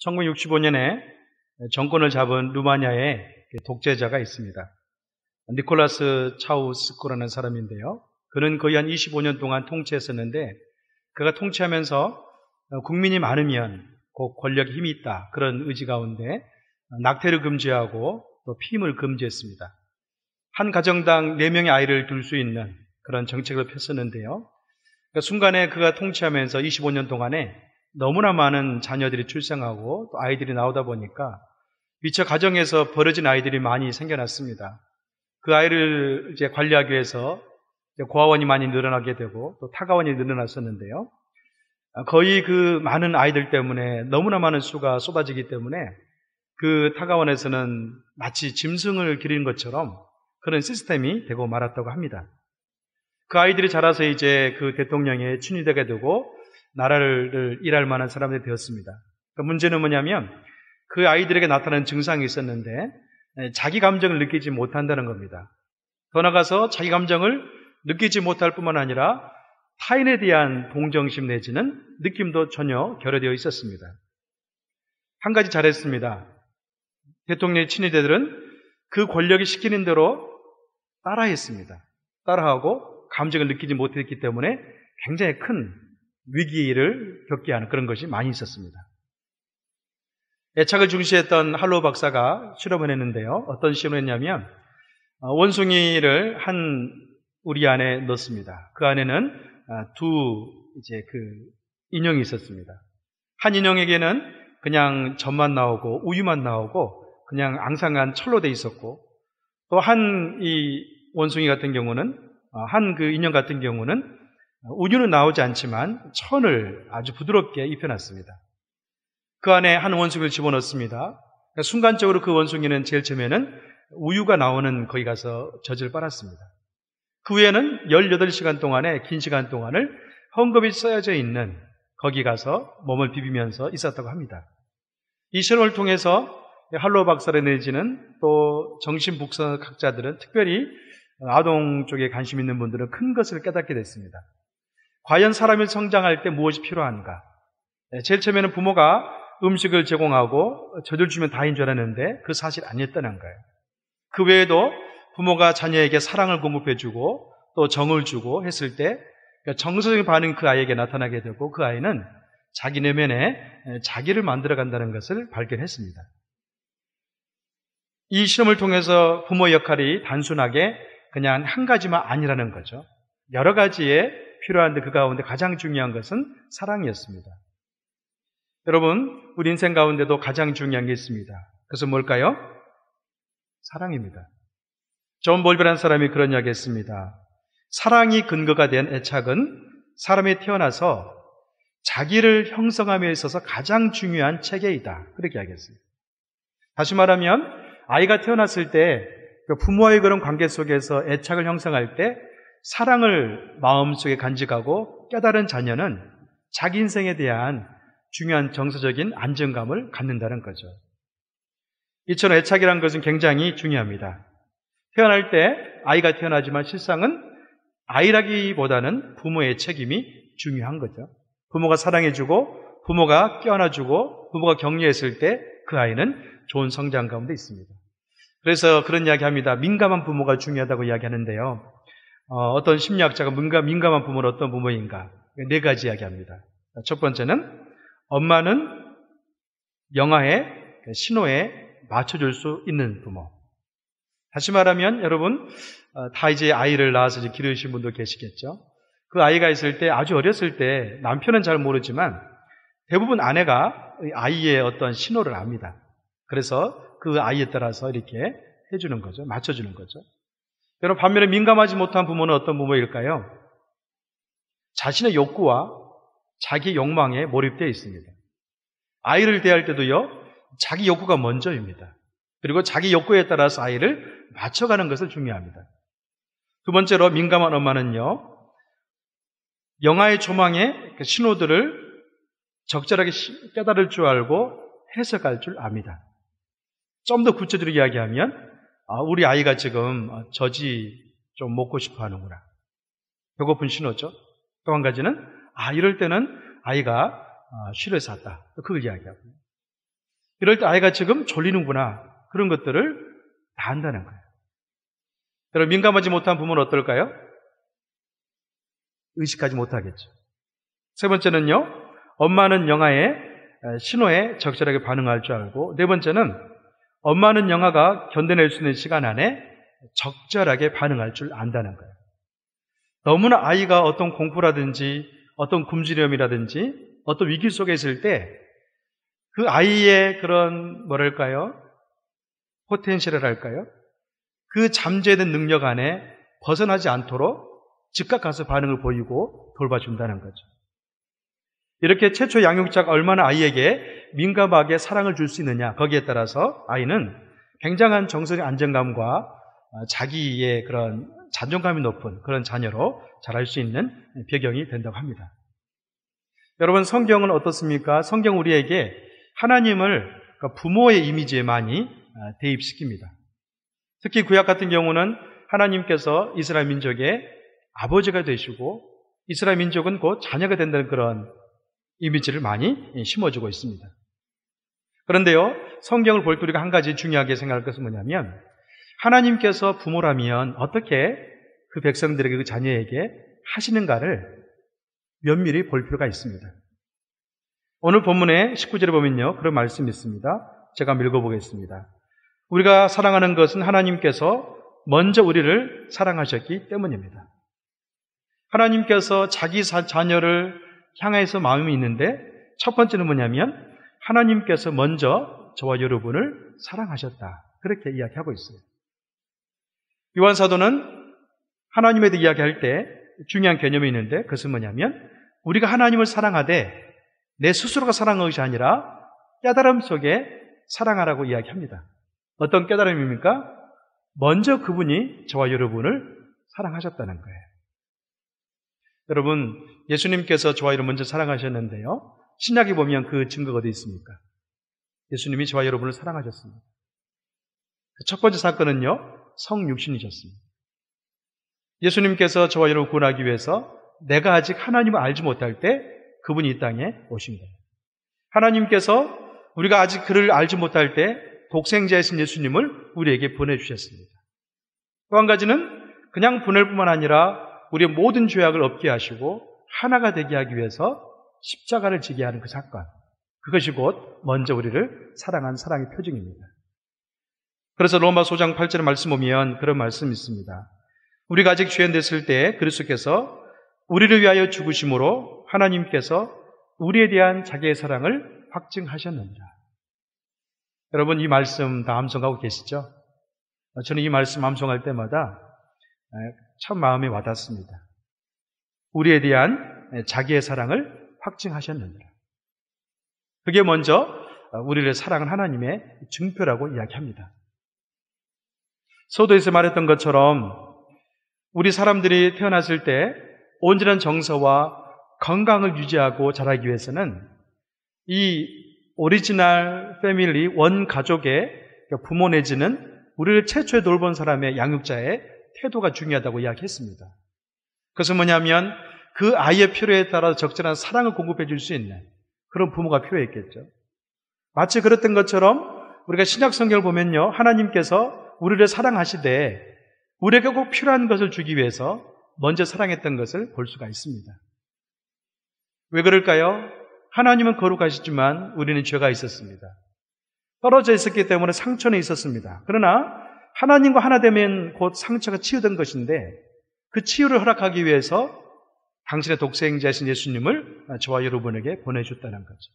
1965년에 정권을 잡은 루마니아의 독재자가 있습니다. 니콜라스 차우스쿠라는 사람인데요. 그는 거의 한 25년 동안 통치했었는데 그가 통치하면서 국민이 많으면 곧 권력에 힘이 있다, 그런 의지 가운데 낙태를 금지하고 또 피임을 금지했습니다. 한 가정당 4명의 아이를 둘 수 있는 그런 정책을 폈었는데요. 그러니까 순간에 그가 통치하면서 25년 동안에 너무나 많은 자녀들이 출생하고 또 아이들이 나오다 보니까 미처 가정에서 버려진 아이들이 많이 생겨났습니다. 그 아이를 이제 관리하기 위해서 고아원이 많이 늘어나게 되고 또 타가원이 늘어났었는데요. 거의 그 많은 아이들 때문에 너무나 많은 수가 쏟아지기 때문에 그 타가원에서는 마치 짐승을 기르는 것처럼 그런 시스템이 되고 말았다고 합니다. 그 아이들이 자라서 이제 그 대통령에 친위되게 되고 나라를 일할 만한 사람들이 되었습니다. 그 문제는 뭐냐면 그 아이들에게 나타나는 증상이 있었는데 자기 감정을 느끼지 못한다는 겁니다. 더 나아가서 자기 감정을 느끼지 못할 뿐만 아니라 타인에 대한 동정심 내지는 느낌도 전혀 결여되어 있었습니다. 한 가지 잘했습니다. 대통령의 친위대들은 그 권력이 시키는 대로 따라했습니다. 따라하고 감정을 느끼지 못했기 때문에 굉장히 큰 위기를 겪게 하는 그런 것이 많이 있었습니다. 애착을 중시했던 할로우 박사가 실험을 했는데요. 어떤 실험을 했냐면 원숭이를 한 우리 안에 넣습니다. 그 안에는 이제 인형이 있었습니다. 한 인형에게는 그냥 젖만 나오고 우유만 나오고 그냥 앙상한 철로 돼 있었고, 또 한 이 원숭이 같은 경우는 한 그 인형 같은 경우는 우유는 나오지 않지만 천을 아주 부드럽게 입혀놨습니다. 그 안에 한 원숭이를 집어넣습니다. 그러니까 순간적으로 그 원숭이는 제일 처음에는 우유가 나오는 거기 가서 젖을 빨았습니다. 그 후에는 18시간 동안의 긴 시간 동안을 헝겊이 쌓여져 있는 거기 가서 몸을 비비면서 있었다고 합니다. 이 실험을 통해서 할로우 박사를 내지는 또 정신분석학자들은, 특별히 아동 쪽에 관심 있는 분들은 큰 것을 깨닫게 됐습니다. 과연 사람이 성장할 때 무엇이 필요한가? 제일 처음에는 부모가 음식을 제공하고 젖을 주면 다인 줄 알았는데 그 사실 아니었다는 거예요. 그 외에도 부모가 자녀에게 사랑을 공급해주고 또 정을 주고 했을 때 정서적인 반응이 그 아이에게 나타나게 되고 그 아이는 자기 내면에 자기를 만들어간다는 것을 발견했습니다. 이 실험을 통해서 부모의 역할이 단순하게 그냥 한 가지만 아니라는 거죠. 여러 가지에 필요한데 그 가운데 가장 중요한 것은 사랑이었습니다. 여러분, 우리 인생 가운데도 가장 중요한 게 있습니다. 그것은 뭘까요? 사랑입니다. 존 볼비라는 사람이 그런 이야기 했습니다. 사랑이 근거가 된 애착은 사람이 태어나서 자기를 형성함에 있어서 가장 중요한 체계이다, 그렇게 이야기했습니다. 다시 말하면 아이가 태어났을 때 부모와의 그런 관계 속에서 애착을 형성할 때 사랑을 마음속에 간직하고 깨달은 자녀는 자기 인생에 대한 중요한 정서적인 안정감을 갖는다는 거죠. 이처럼 애착이라는 것은 굉장히 중요합니다. 태어날 때 아이가 태어나지만 실상은 아이라기보다는 부모의 책임이 중요한 거죠. 부모가 사랑해주고 부모가 껴안아주고 부모가 격려했을 때 그 아이는 좋은 성장 가운데 있습니다. 그래서 그런 이야기합니다. 민감한 부모가 중요하다고 이야기하는데요. 어떤 심리학자가 민감한 부모는 어떤 부모인가? 4가지 이야기합니다. 첫 번째는 엄마는 영아의 신호에 맞춰줄 수 있는 부모. 다시 말하면 여러분 다 이제 아이를 낳아서 이제 기르신 분도 계시겠죠. 그 아이가 있을 때, 아주 어렸을 때 남편은 잘 모르지만 대부분 아내가 아이의 어떤 신호를 압니다. 그래서 그 아이에 따라서 이렇게 해주는 거죠. 맞춰주는 거죠. 여러분, 반면에 민감하지 못한 부모는 어떤 부모일까요? 자신의 욕구와 자기 욕망에 몰입되어 있습니다. 아이를 대할 때도요, 자기 욕구가 먼저입니다. 그리고 자기 욕구에 따라서 아이를 맞춰가는 것을 중요합니다. 두 번째로 민감한 엄마는요, 영아의 조망의 신호들을 적절하게 깨달을 줄 알고 해석할 줄 압니다. 좀 더 구체적으로 이야기하면 우리 아이가 지금 젖이 좀 먹고 싶어 하는구나. 배고픈 신호죠. 또 한 가지는 이럴 때는 아이가 쉬를 샀다. 그걸 이야기하고. 이럴 때 아이가 지금 졸리는구나. 그런 것들을 다 안다는 거예요. 여러분, 민감하지 못한 부모는 어떨까요? 의식하지 못하겠죠. 세 번째는요, 엄마는 영화의 신호에 적절하게 반응할 줄 알고, 네 번째는 엄마는 영화가 견뎌낼 수 있는 시간 안에 적절하게 반응할 줄 안다는 거예요. 너무나 아이가 어떤 공포라든지 어떤 굶주림이라든지 어떤 위기 속에 있을 때 그 아이의 그런 뭐랄까요? 포텐셜을 할까요? 그 잠재된 능력 안에 벗어나지 않도록 즉각 가서 반응을 보이고 돌봐준다는 거죠. 이렇게 최초 양육자가 얼마나 아이에게 민감하게 사랑을 줄 수 있느냐, 거기에 따라서 아이는 굉장한 정서적 안정감과 자기의 그런 자존감이 높은 그런 자녀로 자랄 수 있는 배경이 된다고 합니다. 여러분, 성경은 어떻습니까? 성경 우리에게 하나님을 부모의 이미지에 많이 대입시킵니다. 특히 구약 같은 경우는 하나님께서 이스라엘 민족의 아버지가 되시고 이스라엘 민족은 곧 자녀가 된다는 그런 이미지를 많이 심어주고 있습니다. 그런데요, 성경을 볼 때 우리가 한 가지 중요하게 생각할 것은 뭐냐면, 하나님께서 부모라면 어떻게 그 백성들에게, 그 자녀에게 하시는가를 면밀히 볼 필요가 있습니다. 오늘 본문의 19절에 보면요, 그런 말씀이 있습니다. 제가 한번 읽어보겠습니다. 우리가 사랑하는 것은 하나님께서 먼저 우리를 사랑하셨기 때문입니다. 하나님께서 자기 자녀를 향해서 마음이 있는데, 첫 번째는 뭐냐면 하나님께서 먼저 저와 여러분을 사랑하셨다, 그렇게 이야기하고 있어요. 요한 사도는 하나님에 대해 이야기할 때 중요한 개념이 있는데, 그것은 뭐냐면 우리가 하나님을 사랑하되 내 스스로가 사랑하는 것이 아니라 깨달음 속에 사랑하라고 이야기합니다. 어떤 깨달음입니까? 먼저 그분이 저와 여러분을 사랑하셨다는 거예요. 여러분, 예수님께서 저와 여러분을 먼저 사랑하셨는데요, 신약에 보면 그 증거가 어디 있습니까? 예수님이 저와 여러분을 사랑하셨습니다. 첫 번째 사건은요, 성육신이셨습니다. 예수님께서 저와 여러분을 구원하기 위해서 내가 아직 하나님을 알지 못할 때 그분이 이 땅에 오신 거예요. 하나님께서 우리가 아직 그를 알지 못할 때 독생자이신 예수님을 우리에게 보내주셨습니다. 또 한 가지는 그냥 보낼 뿐만 아니라 우리의 모든 죄악을 없게 하시고 하나가 되게 하기 위해서 십자가를 지게 하는 그 사건, 그것이 곧 먼저 우리를 사랑한 사랑의 표징입니다. 그래서 로마서 5장 8절의 말씀 보면 그런 말씀이 있습니다. 우리가 아직 죄인 됐을 때 그리스도께서 우리를 위하여 죽으심으로 하나님께서 우리에 대한 자기의 사랑을 확증하셨느니라. 여러분, 이 말씀 다 암송하고 계시죠? 저는 이 말씀 암송할 때마다 참 마음에 와닿습니다. 우리에 대한 자기의 사랑을 확증하셨느니라. 그게 먼저 우리를 사랑한 하나님의 증표라고 이야기합니다. 서도에서 말했던 것처럼 우리 사람들이 태어났을 때 온전한 정서와 건강을 유지하고 자라기 위해서는 이 오리지널 패밀리, 원 가족의 부모 내지는 우리를 최초에 돌본 사람의 양육자의 태도가 중요하다고 이야기했습니다. 그것은 뭐냐면 그 아이의 필요에 따라 적절한 사랑을 공급해 줄 수 있는 그런 부모가 필요했겠죠. 마치 그랬던 것처럼 우리가 신약 성경을 보면요, 하나님께서 우리를 사랑하시되 우리에게 꼭 필요한 것을 주기 위해서 먼저 사랑했던 것을 볼 수가 있습니다. 왜 그럴까요? 하나님은 거룩하시지만 우리는 죄가 있었습니다. 떨어져 있었기 때문에 상처는 있었습니다. 그러나 하나님과 하나 되면 곧 상처가 치유된 것인데, 그 치유를 허락하기 위해서 당신의 독생자이신 예수님을 저와 여러분에게 보내줬다는 거죠.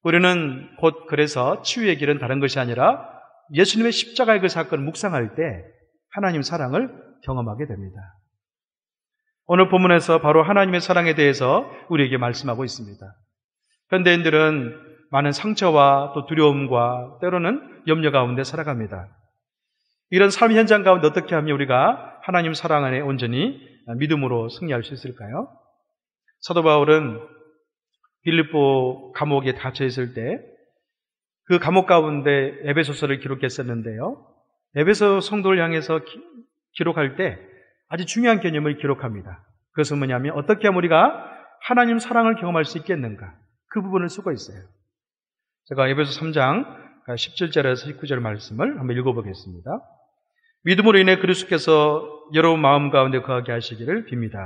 우리는 곧 그래서 치유의 길은 다른 것이 아니라 예수님의 십자가의 그 사건을 묵상할 때 하나님 사랑을 경험하게 됩니다. 오늘 본문에서 바로 하나님의 사랑에 대해서 우리에게 말씀하고 있습니다. 현대인들은 많은 상처와 또 두려움과 때로는 염려 가운데 살아갑니다. 이런 삶 현장 가운데 어떻게 하면 우리가 하나님 사랑 안에 온전히 믿음으로 승리할 수 있을까요? 사도 바울은 빌립보 감옥에 갇혀 있을 때 그 감옥 가운데 에베소서를 기록했었는데요, 에베소 성도를 향해서 기록할 때 아주 중요한 개념을 기록합니다. 그것은 뭐냐면 어떻게 하면 우리가 하나님 사랑을 경험할 수 있겠는가, 그 부분을 쓰고 있어요. 제가 에베소 3장 17절에서 19절 말씀을 한번 읽어보겠습니다. 믿음으로 인해 그리스도께서 여러분 마음 가운데 거하게 하시기를 빕니다.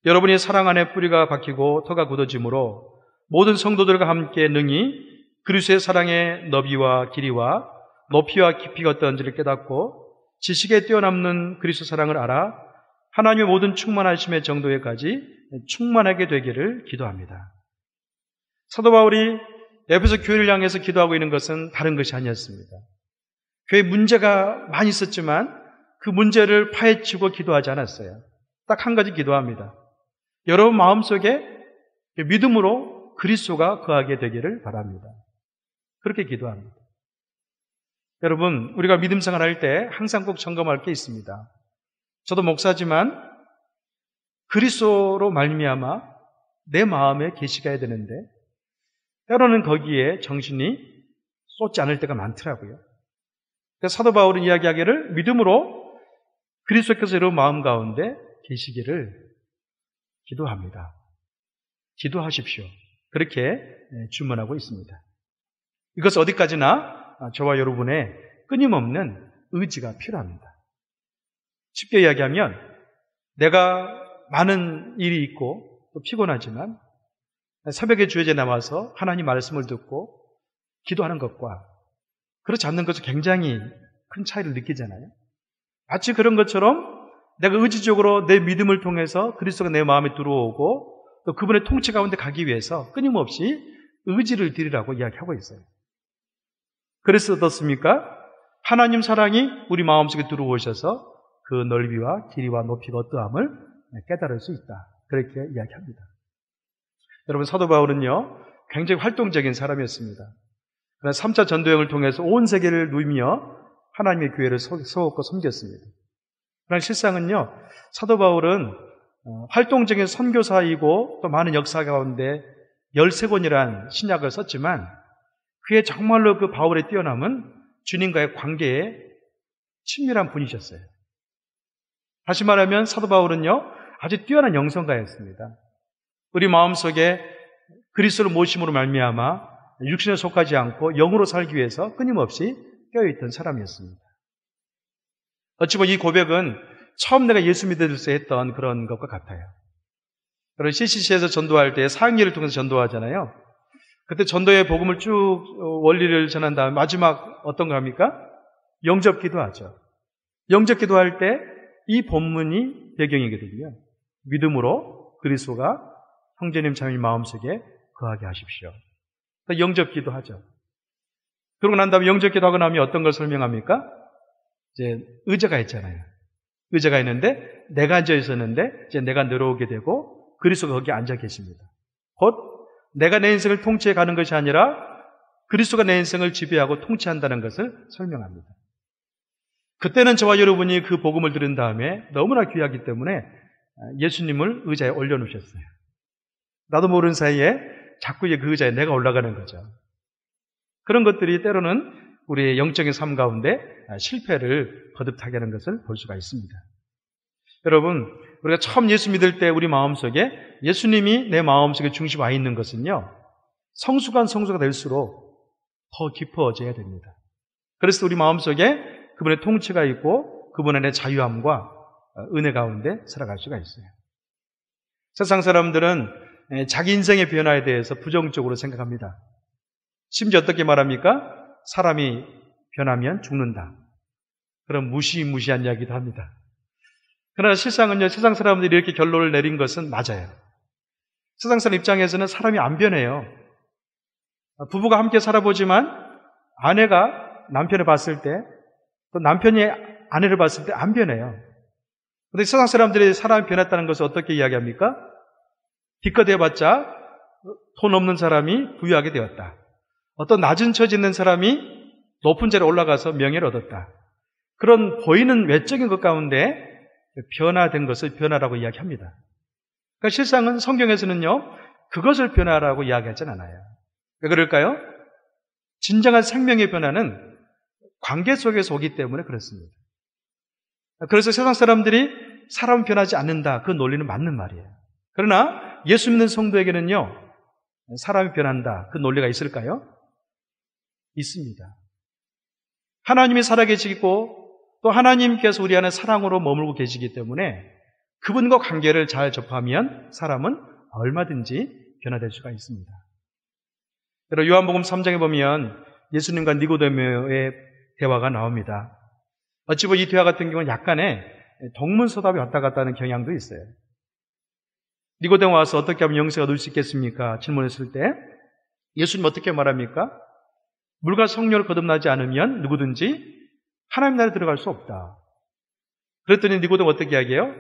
여러분이 사랑 안에 뿌리가 박히고 터가 굳어짐으로 모든 성도들과 함께 능히 그리스도의 사랑의 너비와 길이와 높이와 깊이가 어떤지를 깨닫고 지식에 뛰어넘는 그리스도 사랑을 알아 하나님의 모든 충만하심의 정도에까지 충만하게 되기를 기도합니다. 사도 바울이 에베소 교회를 향해서 기도하고 있는 것은 다른 것이 아니었습니다. 교회에 문제가 많이 있었지만 그 문제를 파헤치고 기도하지 않았어요. 딱 한 가지 기도합니다. 여러분 마음속에 믿음으로 그리스도가 거하게 되기를 바랍니다. 그렇게 기도합니다. 여러분, 우리가 믿음 생활할 때 항상 꼭 점검할 게 있습니다. 저도 목사지만 그리스도로 말미암아 내 마음에 계시가 해야 되는데 때로는 거기에 정신이 쏟지 않을 때가 많더라고요. 그래서 사도 바울은 이야기하기를 믿음으로 그리스도께서 여러분 마음 가운데 계시기를 기도합니다. 기도하십시오. 그렇게 주문하고 있습니다. 이것은 어디까지나 저와 여러분의 끊임없는 의지가 필요합니다. 쉽게 이야기하면 내가 많은 일이 있고 또 피곤하지만 새벽에 주일에 나와서 하나님 말씀을 듣고 기도하는 것과 그렇지 않는 것은 굉장히 큰 차이를 느끼잖아요. 마치 그런 것처럼 내가 의지적으로 내 믿음을 통해서 그리스도가 내 마음에 들어오고 또 그분의 통치 가운데 가기 위해서 끊임없이 의지를 드리라고 이야기하고 있어요. 그래서 어떻습니까? 하나님 사랑이 우리 마음속에 들어오셔서 그 넓이와 길이와 높이가 어떠함을 깨달을 수 있다. 그렇게 이야기합니다. 여러분, 사도 바울은요, 굉장히 활동적인 사람이었습니다. 3차 전도여행을 통해서 온 세계를 누이며 하나님의 교회를 세웠고 섬겼습니다. 그러나 실상은요, 사도 바울은 활동적인 선교사이고 또 많은 역사 가운데 13권이란 신약을 썼지만 그의 정말로 그 바울의 뛰어남은 주님과의 관계에 친밀한 분이셨어요. 다시 말하면 사도 바울은요, 아주 뛰어난 영성가였습니다. 우리 마음속에 그리스도를 모심으로 말미암아 육신에 속하지 않고 영으로 살기 위해서 끊임없이 깨어있던 사람이었습니다. 어찌 보면 이 고백은 처음 내가 예수 믿어서 했던 그런 것과 같아요. 여러분, CCC에서 전도할 때 사역일을 통해서 전도하잖아요. 그때 전도의 복음을 쭉 원리를 전한 다음 마지막 어떤 거 합니까? 영접 기도하죠. 영접 기도할 때 이 본문이 배경이거든요. 믿음으로 그리스도가 형제님 자매님 마음속에 거하게 하십시오. 영접 기도하죠. 그러고 난 다음에 영접 기도하고 나면 어떤 걸 설명합니까? 이제 의자가 있잖아요. 의자가 있는데 내가 앉아 있었는데 이제 내가 내려오게 되고 그리스도가 거기에 앉아 계십니다. 곧 내가 내 인생을 통치해 가는 것이 아니라 그리스도가 내 인생을 지배하고 통치한다는 것을 설명합니다. 그때는 저와 여러분이 그 복음을 들은 다음에 너무나 귀하기 때문에 예수님을 의자에 올려놓으셨어요. 나도 모르는 사이에 자꾸 그 의자에 내가 올라가는 거죠. 그런 것들이 때로는 우리의 영적인 삶 가운데 실패를 거듭하게 하는 것을 볼 수가 있습니다. 여러분, 우리가 처음 예수 믿을 때 우리 마음속에 예수님이 내 마음속에 중심 와 있는 것은요, 성수가 될수록 더 깊어져야 됩니다. 그래서 우리 마음속에 그분의 통치가 있고 그분 안에 자유함과 은혜 가운데 살아갈 수가 있어요. 세상 사람들은 자기 인생의 변화에 대해서 부정적으로 생각합니다. 심지어 어떻게 말합니까? 사람이 변하면 죽는다. 그런 무시무시한 이야기도 합니다. 그러나 실상은요, 세상 사람들이 이렇게 결론을 내린 것은 맞아요. 세상 사람 입장에서는 사람이 안 변해요. 부부가 함께 살아보지만 아내가 남편을 봤을 때, 또 남편이 아내를 봤을 때 안 변해요. 그런데 세상 사람들이 사람이 변했다는 것을 어떻게 이야기합니까? 기껏 해봤자 돈 없는 사람이 부유하게 되었다. 어떤 낮은 처지에 있는 사람이 높은 자리에 올라가서 명예를 얻었다. 그런 보이는 외적인 것 가운데 변화된 것을 변화라고 이야기합니다. 그러니까 실상은 성경에서는요, 그것을 변화라고 이야기하진 않아요. 왜 그럴까요? 진정한 생명의 변화는 관계 속에서 오기 때문에 그렇습니다. 그래서 세상 사람들이 사람 변하지 않는다. 그 논리는 맞는 말이에요. 그러나 예수 믿는 성도에게는요, 사람이 변한다. 그 논리가 있을까요? 있습니다. 하나님이 살아계시고 또 하나님께서 우리 안에 사랑으로 머물고 계시기 때문에 그분과 관계를 잘 접하면 사람은 얼마든지 변화될 수가 있습니다. 그리고 요한복음 3장에 보면 예수님과 니고데모의 대화가 나옵니다. 어찌 보면 이 대화 같은 경우는 약간의 동문서답이 왔다 갔다 하는 경향도 있어요. 니고데모 와서 어떻게 하면 영생을 얻을 수 있겠습니까? 질문했을 때 예수님 어떻게 말합니까? 물과 성령을 거듭나지 않으면 누구든지 하나님 나라에 들어갈 수 없다. 그랬더니 니고데모 어떻게 이야기해요?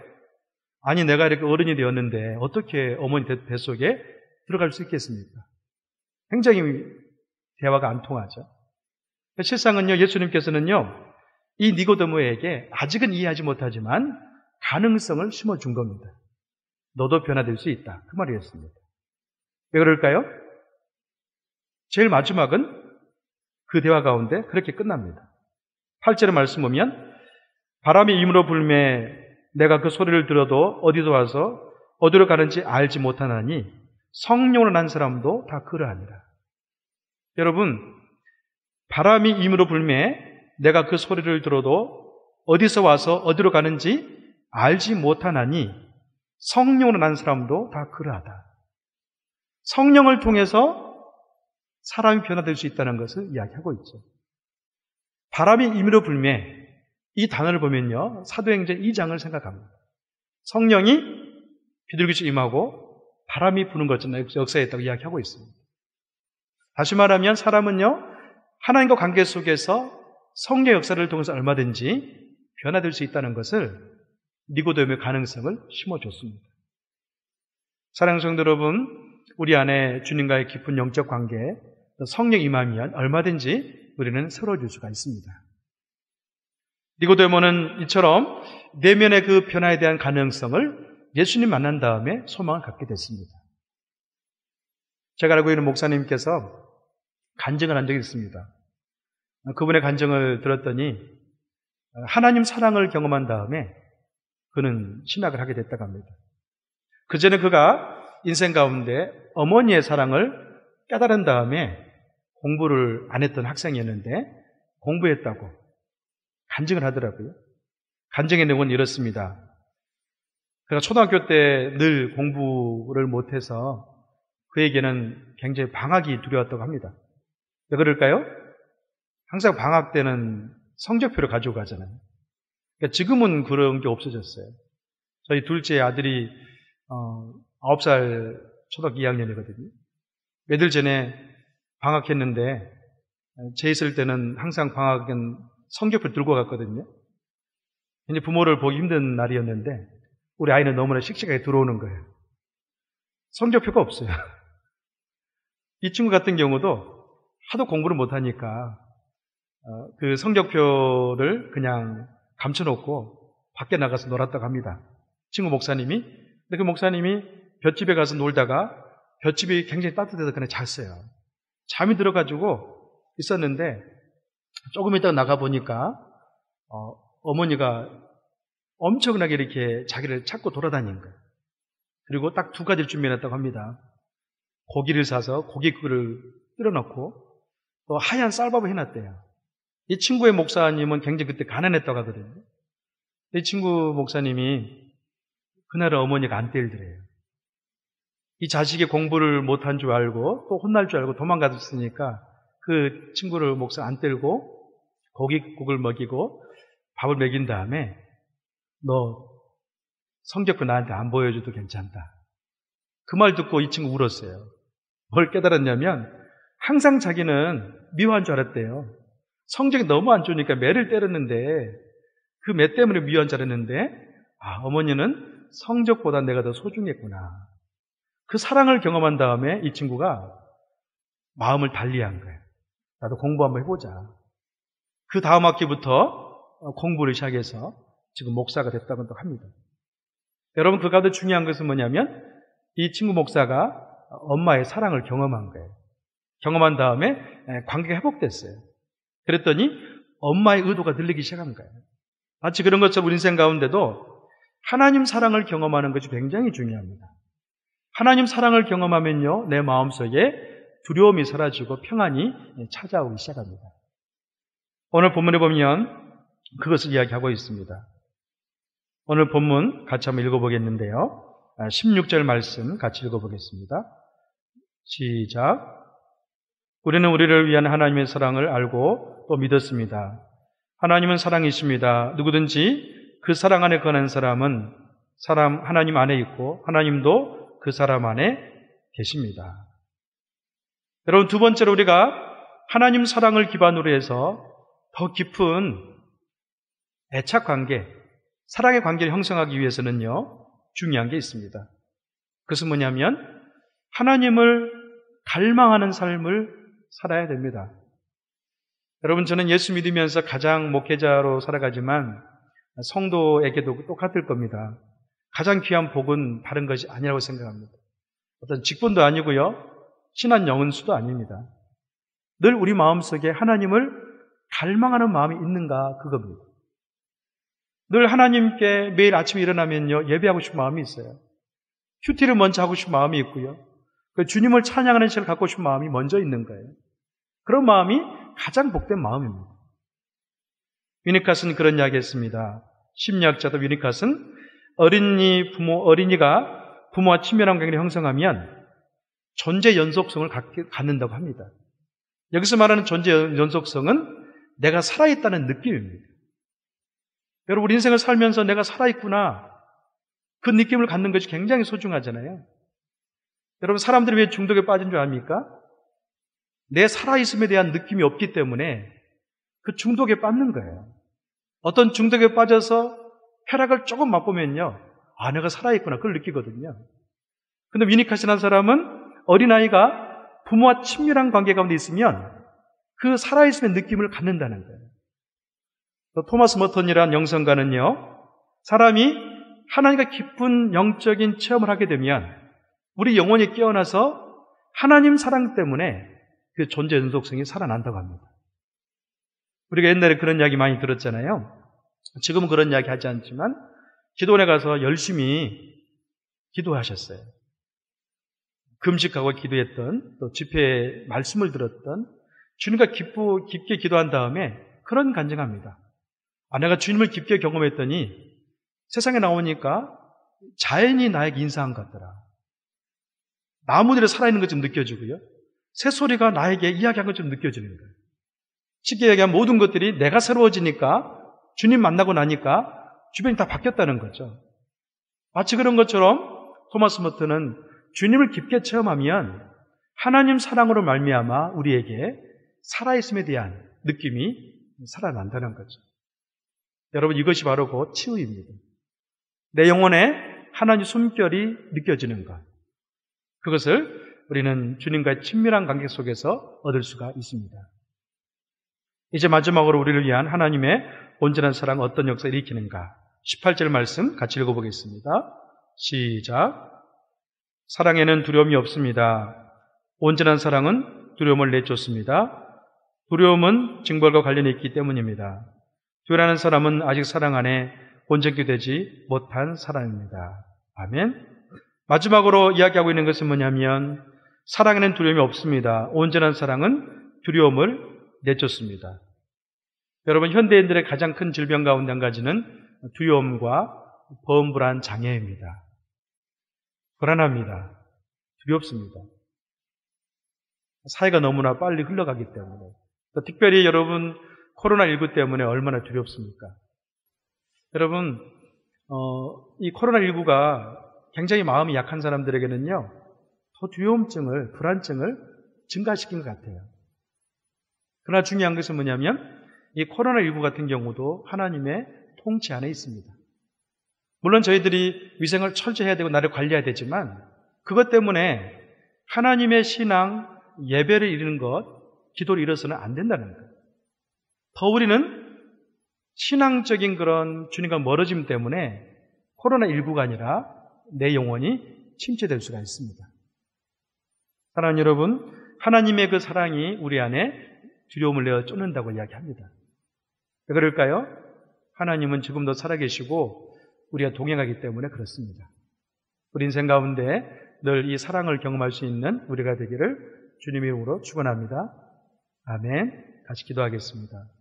아니 내가 이렇게 어른이 되었는데 어떻게 어머니 뱃속에 들어갈 수 있겠습니까? 굉장히 대화가 안 통하죠. 실상은요, 예수님께서는요, 이 니고데모에게 아직은 이해하지 못하지만 가능성을 심어준 겁니다. 너도 변화될 수 있다. 그 말이었습니다. 왜 그럴까요? 제일 마지막은 그 대화 가운데 그렇게 끝납니다. 8절의 말씀 보면 바람이 임으로 불매 내가 그 소리를 들어도 어디서 와서 어디로 가는지 알지 못하나니 성령으로 난 사람도 다 그러하니라. 여러분, 바람이 임으로 불매 내가 그 소리를 들어도 어디서 와서 어디로 가는지 알지 못하나니 성령으로 난 사람도 다 그러하다. 성령을 통해서 사람이 변화될 수 있다는 것을 이야기하고 있죠. 바람이 임으로 불매 이 단어를 보면요, 사도행전 2장을 생각합니다. 성령이 비둘기처럼 임하고 바람이 부는 것처럼 역사했다고 이야기하고 있습니다. 다시 말하면 사람은요, 하나님과 관계 속에서 성령 역사를 통해서 얼마든지 변화될 수 있다는 것을 니고데모의 가능성을 심어줬습니다. 사랑하는 성도 여러분, 우리 안에 주님과의 깊은 영적 관계, 성령 임하면 얼마든지 우리는 새로워질 수가 있습니다. 니고데모는 이처럼 내면의 그 변화에 대한 가능성을 예수님 만난 다음에 소망을 갖게 됐습니다. 제가 알고 있는 목사님께서 간증을 한 적이 있습니다. 그분의 간증을 들었더니 하나님 사랑을 경험한 다음에 그는 신학을 하게 됐다고 합니다. 그전에 그가 인생 가운데 어머니의 사랑을 깨달은 다음에 공부를 안 했던 학생이었는데 공부했다고 간증을 하더라고요. 간증의 내용은 이렇습니다. 그가 초등학교 때 늘 공부를 못해서 그에게는 굉장히 방학이 두려웠다고 합니다. 왜 그럴까요? 항상 방학 때는 성적표를 가지고 가잖아요. 그러니까 지금은 그런 게 없어졌어요. 저희 둘째 아들이 9살 초등학교 2학년이거든요. 며칠 전에 방학했는데 제 있을 때는 항상 방학은 성적표 들고 갔거든요. 이제 부모를 보기 힘든 날이었는데 우리 아이는 너무나 씩씩하게 들어오는 거예요. 성적표가 없어요. 이 친구 같은 경우도 하도 공부를 못하니까 그 성적표를 그냥 감춰놓고 밖에 나가서 놀았다고 합니다. 친구 목사님이. 근데 그 목사님이 볏집에 가서 놀다가 볏집이 굉장히 따뜻해서 그냥 잤어요. 잠이 들어가지고 있었는데 조금 있다가 나가보니까 어머니가 엄청나게 이렇게 자기를 찾고 돌아다닌 거예요. 그리고 딱 두 가지를 준비해놨다고 합니다. 고기를 사서 고깃국을 끓여놓고 또 하얀 쌀밥을 해놨대요. 이 친구의 목사님은 굉장히 그때 가난했다고 하거든요. 이 친구 목사님이 그날은 어머니가 안 때리더래요. 이 자식이 공부를 못한 줄 알고 또 혼날 줄 알고 도망갔으니까 그 친구를 목사 안 때리고 고깃국을 먹이고 밥을 먹인 다음에 너 성적표 나한테 안 보여줘도 괜찮다. 그 말 듣고 이 친구 울었어요. 뭘 깨달았냐면 항상 자기는 미워한 줄 알았대요. 성적이 너무 안 좋으니까 매를 때렸는데 그 매 때문에 미워한 줄 알았는데 어머니는 성적보다 내가 더 소중했구나. 그 사랑을 경험한 다음에 이 친구가 마음을 달리한 거예요. 나도 공부 한번 해보자. 그 다음 학기부터 공부를 시작해서 지금 목사가 됐다고 합니다. 여러분, 그 가운데 중요한 것은 뭐냐면 이 친구 목사가 엄마의 사랑을 경험한 거예요. 경험한 다음에 관계가 회복됐어요. 그랬더니 엄마의 의도가 들리기 시작한 거예요. 마치 그런 것처럼 우리 인생 가운데도 하나님 사랑을 경험하는 것이 굉장히 중요합니다. 하나님 사랑을 경험하면요, 내 마음속에 두려움이 사라지고 평안이 찾아오기 시작합니다. 오늘 본문에 보면 그것을 이야기하고 있습니다. 오늘 본문 같이 한번 읽어보겠는데요. 16절 말씀 같이 읽어보겠습니다. 시작. 우리는 우리를 위한 하나님의 사랑을 알고 또 믿었습니다. 하나님은 사랑이십니다. 누구든지 그 사랑 안에 거하는 사람은 하나님 안에 있고 하나님도 그 사람 안에 계십니다. 여러분, 두 번째로 우리가 하나님 사랑을 기반으로 해서 더 깊은 애착 관계, 사랑의 관계를 형성하기 위해서는요, 중요한 게 있습니다. 그것은 뭐냐면 하나님을 갈망하는 삶을 살아야 됩니다. 여러분, 저는 예수 믿으면서 가장 목회자로 살아가지만 성도에게도 똑같을 겁니다. 가장 귀한 복은 다른 것이 아니라고 생각합니다. 어떤 직분도 아니고요, 신한 영혼수도 아닙니다. 늘 우리 마음속에 하나님을 갈망하는 마음이 있는가, 그겁니다. 늘 하나님께 매일 아침에 일어나면요, 예배하고 싶은 마음이 있어요. 큐티를 먼저 하고 싶은 마음이 있고요, 그 주님을 찬양하는 시간을 갖고 싶은 마음이 먼저 있는 거예요. 그런 마음이 가장 복된 마음입니다. 위니캇은 그런 이야기 했습니다. 심리학자도 위니캇은 어린이가 부모와 친밀한 관계를 형성하면 존재 연속성을 갖는다고 합니다. 여기서 말하는 존재 연속성은 내가 살아있다는 느낌입니다. 여러분, 우리 인생을 살면서 내가 살아있구나, 그 느낌을 갖는 것이 굉장히 소중하잖아요. 여러분, 사람들이 왜 중독에 빠진 줄 압니까? 내 살아있음에 대한 느낌이 없기 때문에 그 중독에 빠지는 거예요. 어떤 중독에 빠져서 쾌락을 조금 맛보면요, 아, 내가 살아있구나, 그걸 느끼거든요. 근데 위니캇이라는 사람은 어린아이가 부모와 친밀한 관계 가운데 있으면 그 살아있음의 느낌을 갖는다는 거예요. 또 토마스 머턴이라는 영성가는요, 사람이 하나님과 깊은 영적인 체험을 하게 되면 우리 영혼이 깨어나서 하나님 사랑 때문에 그 존재 연속성이 살아난다고 합니다. 우리가 옛날에 그런 이야기 많이 들었잖아요. 지금은 그런 이야기 하지 않지만 기도원에 가서 열심히 기도하셨어요. 금식하고 기도했던, 또 집회의 말씀을 들었던, 주님과 깊게 기도한 다음에 그런 간증합니다. 아, 내가 주님을 깊게 경험했더니 세상에 나오니까 자연이 나에게 인사한 것 같더라. 나무들이 살아있는 것 좀 느껴지고요, 새소리가 나에게 이야기한 것 좀 느껴지는 거예요. 쉽게 얘기하면 모든 것들이 내가 새로워지니까, 주님 만나고 나니까 주변이 다 바뀌었다는 거죠. 마치 그런 것처럼 토마스 머튼은 주님을 깊게 체험하면 하나님 사랑으로 말미암아 우리에게 살아있음에 대한 느낌이 살아난다는 거죠. 여러분, 이것이 바로 그 치유입니다. 내 영혼에 하나님 숨결이 느껴지는 것, 그것을 우리는 주님과의 친밀한 관계 속에서 얻을 수가 있습니다. 이제 마지막으로 우리를 위한 하나님의 온전한 사랑, 어떤 역사를 일으키는가, 18절 말씀 같이 읽어보겠습니다. 시작. 사랑에는 두려움이 없습니다. 온전한 사랑은 두려움을 내쫓습니다. 두려움은 징벌과 관련이 있기 때문입니다. 두려워하는 사람은 아직 사랑 안에 온전히 되지 못한 사람입니다. 아멘. 마지막으로 이야기하고 있는 것은 뭐냐면 사랑에는 두려움이 없습니다. 온전한 사랑은 두려움을 내쫓습니다. 여러분, 현대인들의 가장 큰 질병 가운데 한 가지는 두려움과 범불안 장애입니다. 불안합니다. 두렵습니다. 사회가 너무나 빨리 흘러가기 때문에, 특별히 여러분 코로나19 때문에 얼마나 두렵습니까? 여러분, 이 코로나19가 굉장히 마음이 약한 사람들에게는요, 더 두려움증을, 불안증을 증가시킨 것 같아요. 그러나 중요한 것은 뭐냐면 이 코로나19 같은 경우도 하나님의 통치 안에 있습니다. 물론 저희들이 위생을 철저히 해야 되고 나를 관리해야 되지만 그것 때문에 하나님의 신앙, 예배를 이루는 것, 기도를 잃어서는 안 된다는 거예요. 더 우리는 신앙적인 그런 주님과 멀어짐 때문에 코로나19가 아니라 내 영혼이 침체될 수가 있습니다. 사랑하는 여러분, 하나님의 그 사랑이 우리 안에 두려움을 내어 쫓는다고 이야기합니다. 왜 그럴까요? 하나님은 지금도 살아계시고 우리가 동행하기 때문에 그렇습니다. 우리 인생 가운데 늘 이 사랑을 경험할 수 있는 우리가 되기를 주님의 이름으로 축원합니다. 아멘. 같이 기도하겠습니다.